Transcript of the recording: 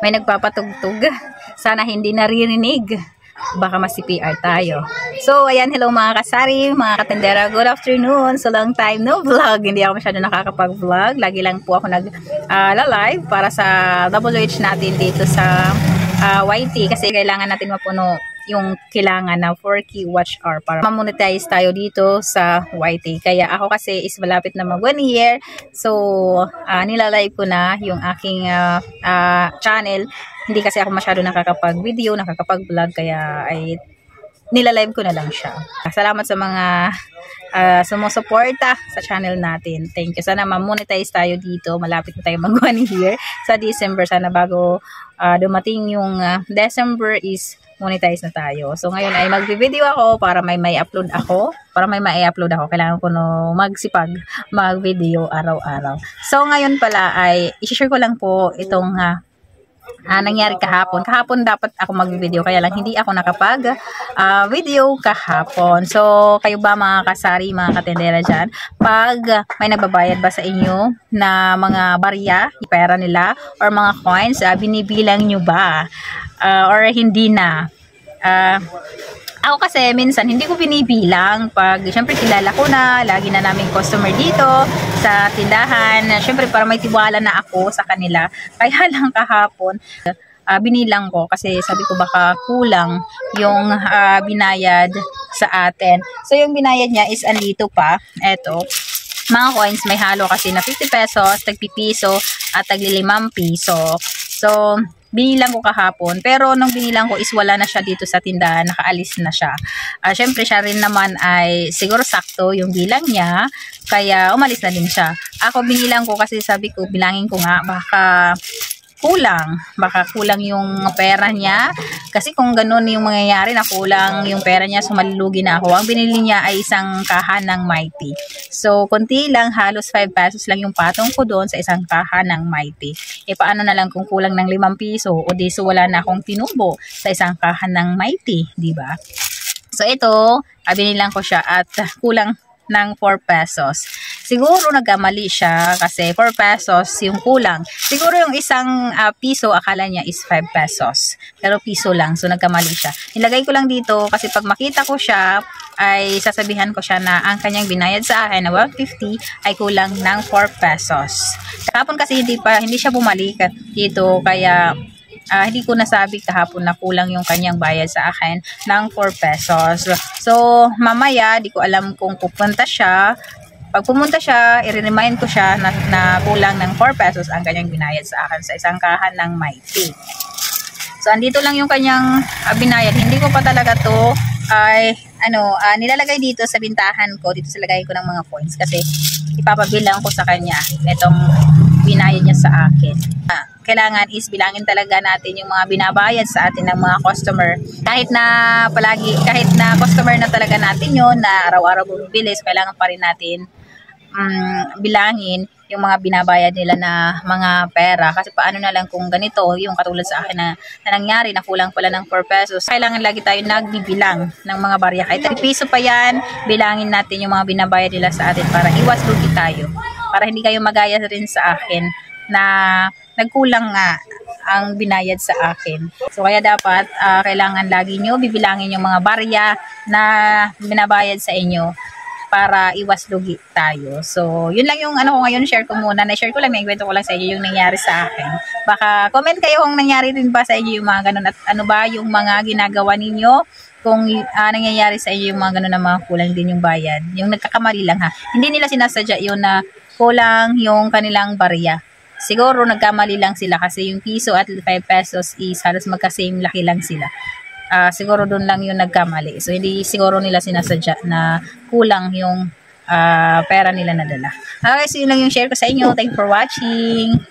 May nagpapatugtog. Sana hindi naririnig. Baka mas-CPR tayo. So, ayan, hello mga kasari, mga katendera. Good afternoon. So, long time no vlog. Hindi ako masyado nakakapag-vlog. Lagi lang po ako nag-live para sa WH natin dito sa YT. Kasi kailangan natin mapuno yung kailangan na 4K watch hour para ma-monetize tayo dito sa YT. Kaya ako kasi is malapit na mag 1 year. So, nilalive ko na yung aking channel. Hindi kasi ako masyado nakakapag-video, nakakapag-vlog, kaya ay nilalive ko na lang siya. Salamat sa mga sumusuporta sa channel natin. Thank you. Sana ma-monetize tayo dito. Malapit na tayo mag 1 year sa December. Sana bago dumating yung December is monetize na tayo. So ngayon ay magvi-video ako para may upload ako. Para may ma-upload ako. Kailangan ko no magsipag mag-video araw-araw. So ngayon pala ay i-share ko lang po itong nangyari kahapon. Kahapon dapat ako mag-video, kaya lang hindi ako nakapag video kahapon. So, kayo ba mga kasari, mga katendera dyan, pag may nagbabayad ba sa inyo na mga barya, pera nila, or mga coins, binibilang nyo ba? Or hindi na? Ako kasi minsan hindi ko binibilang pag syempre kilala ko na, lagi na namin customer dito sa tindahan. Syempre para may tiwala na ako sa kanila. Kaya lang kahapon binilang ko kasi sabi ko baka kulang yung binayad sa atin. So yung binayad niya is andito pa. Eto. Mga coins may halo kasi na 50 pesos, tagpipiso at tagli 5 piso. So binilang ko kahapon, pero nung binilang ko is wala na siya dito sa tindahan, nakaalis na siya. Syempre siya rin naman ay siguro sakto yung bilang niya, kaya umalis na din siya. Ako binilang ko kasi sabi ko, bilangin ko nga, baka kulang yung pera niya. Kasi kung ganun yung mangyayari na kulang yung pera niya, so malulugi na ako. Ang binili niya ay isang kaha ng Mighty. So, konti lang, halos 5 pesos lang yung patong ko doon sa isang kaha ng Mighty. E paano na lang kung kulang ng 5 piso o di so wala na akong tinubo sa isang kaha ng Mighty, di ba? So, ito, binilang ko siya at kulang ng 4 pesos. Siguro nagkamali siya kasi 4 pesos yung kulang. Siguro yung isang piso akala niya is 5 pesos. Pero piso lang. So nagkamali siya. Nilagay ko lang dito kasi pag makita ko siya ay sasabihan ko siya na ang kanyang binayad sa akin na 150 ay kulang ng 4 pesos. Kahapon kasi hindi siya bumalik dito kaya hindi ko nasabi kahapon na kulang yung kanyang bayad sa akin ng 4 pesos. So, mamaya, di ko alam kung pupunta siya. Pag pumunta siya, i-remind ko siya na kulang ng 4 pesos ang kanyang binayad sa akin sa isang kahan ng Mighty. So, andito lang yung kanyang binayad. Hindi ko pa talaga to ay nilalagay dito sa bintahan ko. Dito sa lagay ko ng mga coins kasi ipapabilang ko sa kanya itong binayad niya sa akin. Kailangan is bilangin talaga natin yung mga binabayad sa atin ng mga customer. Kahit na customer na talaga natin yun, na araw-araw bumibili, so kailangan pa rin natin bilangin yung mga binabayad nila na mga pera. Kasi paano na lang kung ganito, yung katulad sa akin na nangyari, na kulang pala ng 4 pesos. Kailangan lagi tayo nagbibilang ng mga barya. Kahit 3 piso pa yan, bilangin natin yung mga binabayad nila sa atin para iwas lugi tayo. Para hindi kayo magaya rin sa akin na nagkulang nga ang binayad sa akin. So kaya dapat kailangan lagi nyo bibilangin yung mga barya na binabayad sa inyo para iwas lugi tayo. So yun lang yung ko ngayon, share ko muna. Na-share ko lang, may kwento ko lang sa inyo yung nangyari sa akin. Baka comment kayo kung nangyari rin ba sa inyo yung mga ganun at ano ba yung mga ginagawa ninyo kung nangyayari sa inyo yung mga ganun na mga kulang din yung bayad. Yung nagkakamali lang ha. Hindi nila sinasadya yun na kulang yung kanilang barya. Siguro nagkamali lang sila kasi yung piso at 5 pesos is halos magka-same laki lang sila. Siguro doon lang yung nagkamali. So hindi siguro nila sinasadya na kulang yung pera nila nadala. Okay, so yun lang yung share ko sa inyo. Thank you for watching.